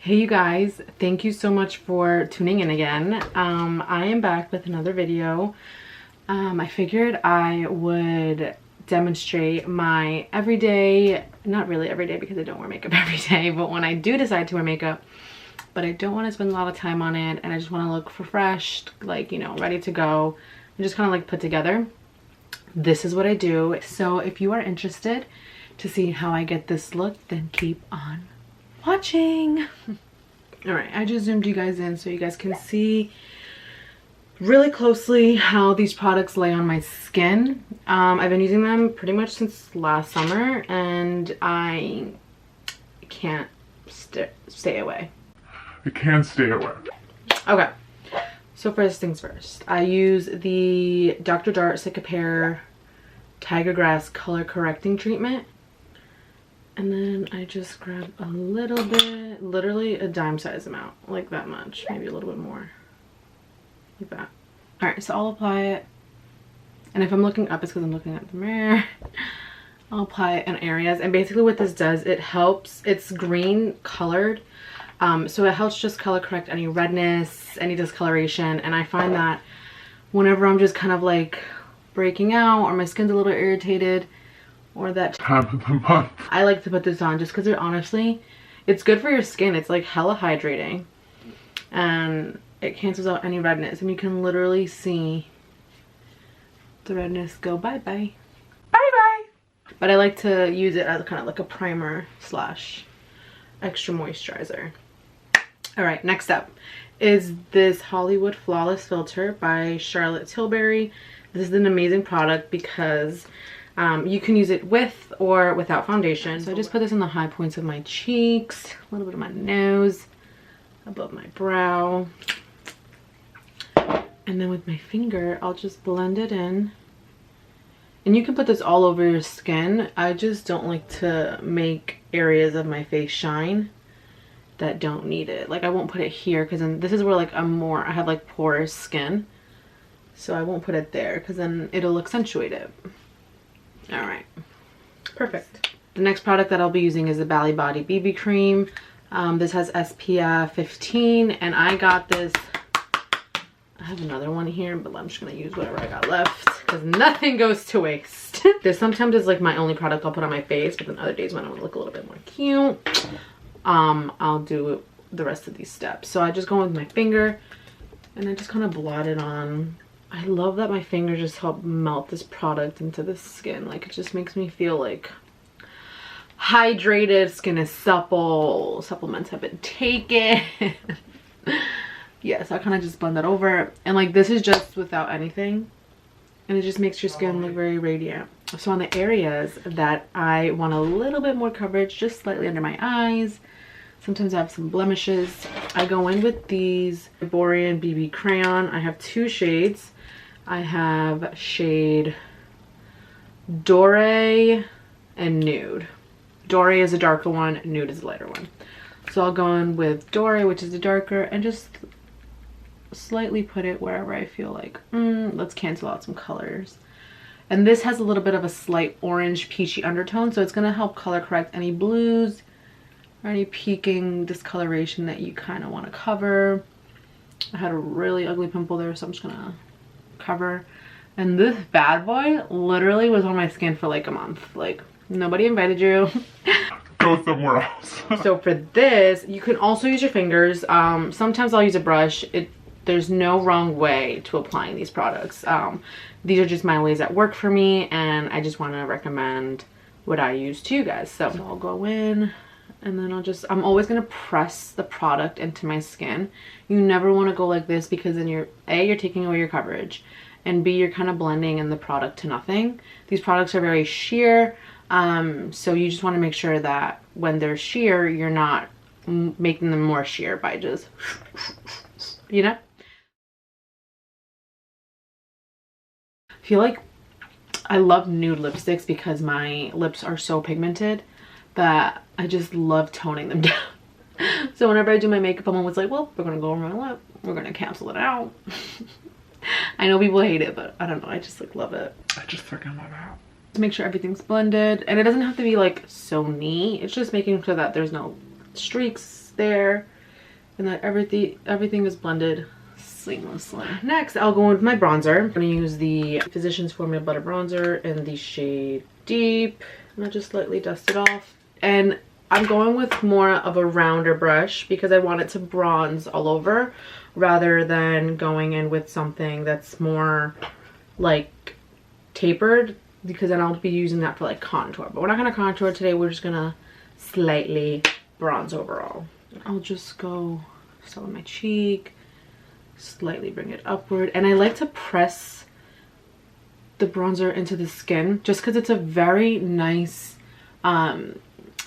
Hey you guys, thank you so much for tuning in again. I am back with another video. I figured I would demonstrate my everyday, not really every day because I don't wear makeup every day, but when I do decide to wear makeup, but I don't want to spend a lot of time on it and I just want to look refreshed, like, you know, ready to go and just kind of like put together. This is what I do. So if you are interested to see how I get this look, then keep on watching. All right, I just zoomed you guys in so you guys can see really closely how these products lay on my skin. I've been using them pretty much since last summer and I can't stay away. I can't stay away. Okay, so first things first. I use the Dr. Jart Cicapair Tiger Grass Color Correcting Treatment. And then I just grab a little bit, literally a dime size amount, like that much, maybe a little bit more, like that. All right, so I'll apply it. And if I'm looking up, it's because I'm looking at the mirror. I'll apply it in areas. And basically what this does, it helps, it's green colored. So it helps just color correct any redness, any discoloration. And I find that whenever I'm just kind of like breaking out or my skin's a little irritated, or that time of the month, I like to put this on just because it honestly, it's good for your skin. It's like hella hydrating and it cancels out any redness and you can literally see the redness go bye-bye. Bye-bye. But I like to use it as kind of like a primer slash extra moisturizer. All right, next up is this Hollywood Flawless Filter by Charlotte Tilbury. This is an amazing product because you can use it with or without foundation. So I just put this in the high points of my cheeks, a little bit of my nose, above my brow. And then with my finger, I'll just blend it in. And you can put this all over your skin. I just don't like to make areas of my face shine that don't need it. Like I won't put it here because then this is where like I have like porous skin. So I won't put it there because then it'll accentuate it. All right, perfect. The next product that I'll be using is the Bali Body BB Cream. This has SPF 15 and I got this, I have another one here, but I'm just gonna use whatever I got left because nothing goes to waste. This sometimes is like my only product I'll put on my face, but then other days when I wanna look a little bit more cute, I'll do the rest of these steps. So I just go with my finger and I just kind of blot it on. I love that my fingers just help melt this product into the skin. Like it just makes me feel like hydrated, skin is supple, supplements have been taken. Yeah, so I kind of just blend that over. And like this is just without anything. And it just makes your skin look very radiant. So on the areas that I want a little bit more coverage, just slightly under my eyes, sometimes I have some blemishes, I go in with these Erborian BB Crayon. I have two shades. I have shade Dore and Nude. Dore is a darker one, Nude is a lighter one. So I'll go in with Dore, which is the darker, and just slightly put it wherever I feel like, let's cancel out some colors. And this has a little bit of a slight orange peachy undertone, so it's gonna help color correct any blues or any peaking discoloration that you kind of want to cover. I had a really ugly pimple there, so I'm just gonna cover. And this bad boy literally was on my skin for like a month. Like nobody invited you. Go somewhere else. So for this, you can also use your fingers. Sometimes I'll use a brush. There's no wrong way to applying these products. These are just my ways that work for me, and I just want to recommend what I use to you guys. So I'll go in and then I'm always going to press the product into my skin. You never want to go like this because then you're taking away your coverage, and B, you're kind of blending in the product to nothing. These products are very sheer, so you just want to make sure that when they're sheer, you're not making them more sheer by just, you know? I feel like I love nude lipsticks because my lips are so pigmented that I just love toning them down. So whenever I do my makeup, I'm always like, well, we're gonna go over my lip, we're gonna cancel it out. I know people hate it, but I don't know, I just like love it. I just freaking love it. To make sure everything's blended, and it doesn't have to be like so neat, it's just making sure that there's no streaks there, and that everything is blended seamlessly. Next, I'll go in with my bronzer. I'm going to use the Physicians Formula Butter Bronzer in the shade Deep, and I'll just lightly dust it off. And I'm going with more of a rounder brush because I want it to bronze all over rather than going in with something that's more like tapered, because then I'll be using that for like contour. But we're not going to contour today. We're just going to slightly bronze overall. I'll just go start with my cheek, slightly bring it upward, and I like to press the bronzer into the skin just because it's a very nice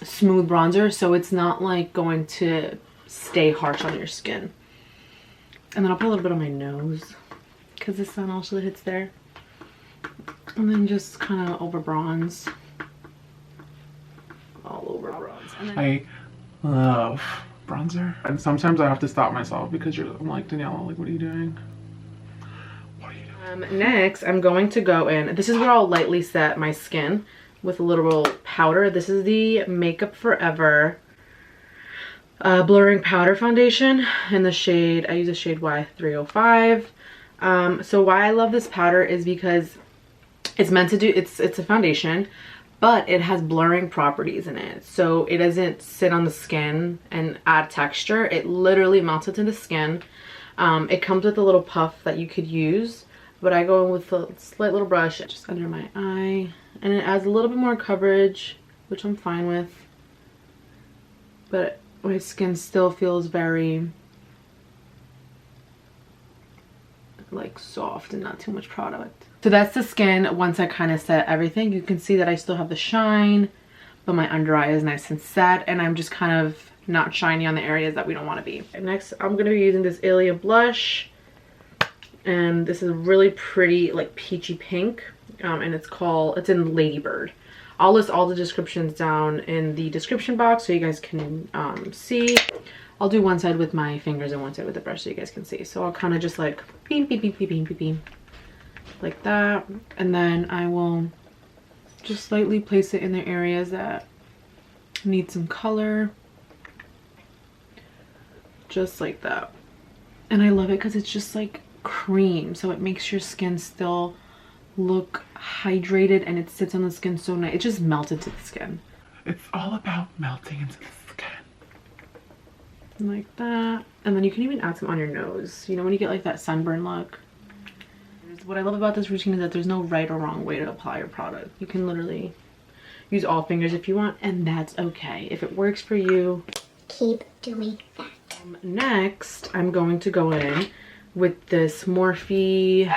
smooth bronzer, so it's not like going to stay harsh on your skin. And then I'll put a little bit on my nose because the sun also hits there, and then just kind of over bronze, all over bronze. And then I love bronzer, and sometimes I have to stop myself because I'm like, Daniela, like, what are you doing? What are you doing? Next, I'm going to go in. This is where I'll lightly set my skin with a little powder. This is the MakeupForever blurring powder foundation in the shade, I use the shade Y305. So why I love this powder is because it's meant to do, it's a foundation, but it has blurring properties in it. So it doesn't sit on the skin and add texture. It literally melts into the skin. It comes with a little puff that you could use, but I go in with a slight little brush just under my eye, and it adds a little bit more coverage, which I'm fine with. But my skin still feels very like soft and not too much product. So that's the skin. Once I kind of set everything, you can see that I still have the shine, but my under eye is nice and set, and I'm just kind of not shiny on the areas that we don't want to be. Next, I'm going to be using this Ilia blush, and this is really pretty like peachy pink, and it's in LadyBird. I'll list all the descriptions down in the description box so you guys can see. I'll do one side with my fingers and one side with the brush so you guys can see. So I'll kind of just like beam, beam, beam, beam, beam, beam, beam, like that, and then I will just slightly place it in the areas that need some color, just like that. And I love it because it's just like cream, so it makes your skin still look hydrated, and it sits on the skin so nice. It just melts into the skin. It's all about melting into the skin. Like that. And then you can even add some on your nose, you know, when you get like that sunburn look. What I love about this routine is that there's no right or wrong way to apply your product. You can literally use all fingers if you want, and that's okay. If it works for you, keep doing that. Next, I'm going to go in with this Morphe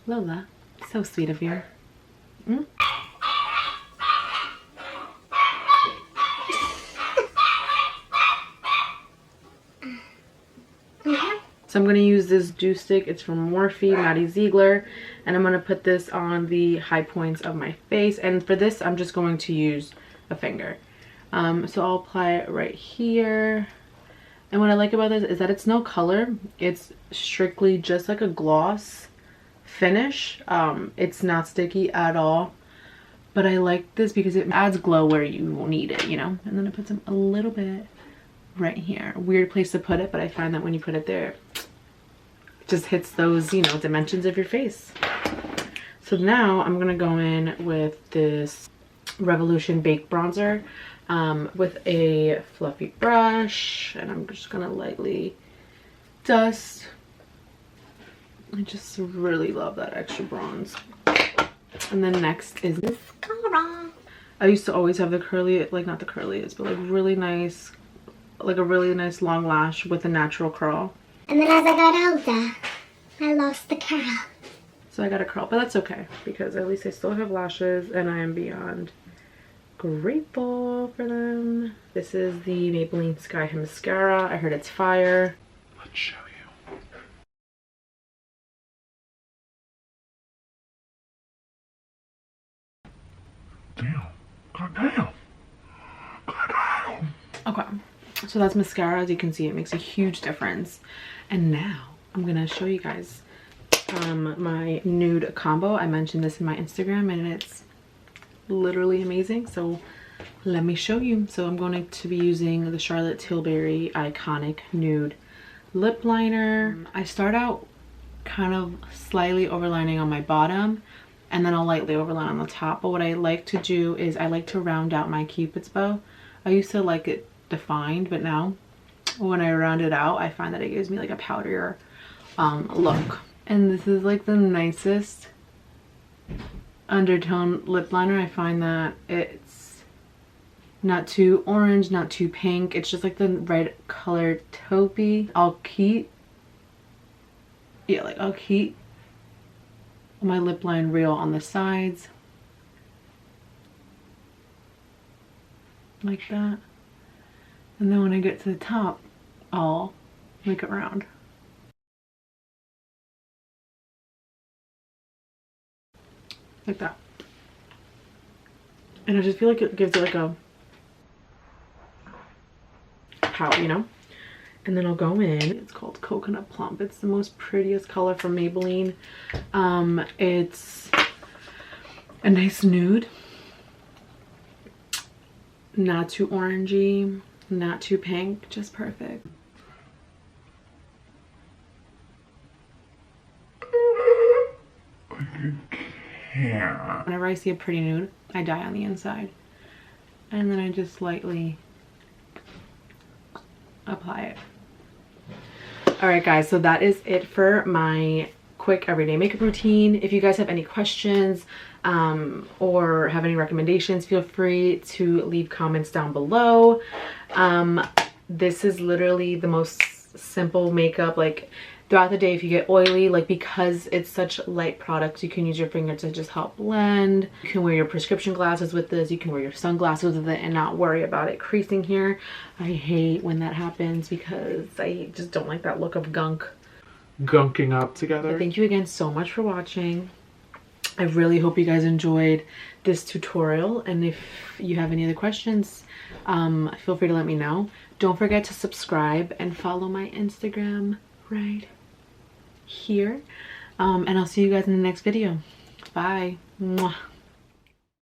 Lola. So sweet of you. So I'm going to use this Dew stick. It's from Morphe, Maddie Zeigler, and I'm going to put this on the high points of my face. And for this, I'm just going to use a finger. So I'll apply it right here. And what I like about this is that it's no color. It's strictly just like a gloss finish. It's not sticky at all. But I like this because it adds glow where you need it, you know? And then I put a little bit right here. Weird place to put it, but I find that when you put it there, it just hits those, you know, dimensions of your face. So now I'm gonna go in with this Revolution Baked Bronzer with a fluffy brush, and I'm just gonna lightly dust. I just really love that extra bronze. And then next is mascara. I used to always have the curly, like not the curliest, but like really nice, like a really nice long lash with a natural curl. And then as I got older, I lost the curl. So I got a curl, but that's okay because at least I still have lashes, and I am beyond grateful for them. This is the Maybelline Sky High Mascara. I heard it's fire. Let's show you. Damn. God damn. God damn. Okay, so that's mascara. As you can see, it makes a huge difference. And now I'm gonna show you guys my nude combo. I mentioned this in my Instagram and it's literally amazing. So let me show you. So I'm going to be using the Charlotte Tilbury Iconic Nude Lip Liner. I start out kind of slightly overlining on my bottom and then I'll lightly overline on the top. But what I like to do is I like to round out my Cupid's bow. I used to like it defined, but now when I round it out, I find that it gives me like a powderier look. And this is like the nicest undertone lip liner. I find that it's not too orange, not too pink. It's just like the right color taupey. I'll keep my lip line real on the sides like that, and then when I get to the top I'll make it round like that, and I just feel like it gives it like a pout, you know. And then I'll go in, it's called Coconut Plump. It's the most prettiest color from Maybelline. It's a nice nude, not too orangey, not too pink, just perfect. Whenever I see a pretty nude, I die on the inside. And then I just lightly apply it. Alright guys, so that is it for my quick everyday makeup routine. If you guys have any questions or have any recommendations, feel free to leave comments down below. This is literally the most simple makeup. Like throughout the day, if you get oily, like because it's such light products, you can use your finger to just help blend. You can wear your prescription glasses with this, you can wear your sunglasses with it and not worry about it creasing here. I hate when that happens because I just don't like that look of gunking up together. But thank you again so much for watching. I really hope you guys enjoyed this tutorial, and if you have any other questions, feel free to let me know. Don't forget to subscribe and follow my Instagram right here, and I'll see you guys in the next video. Bye. Mwah.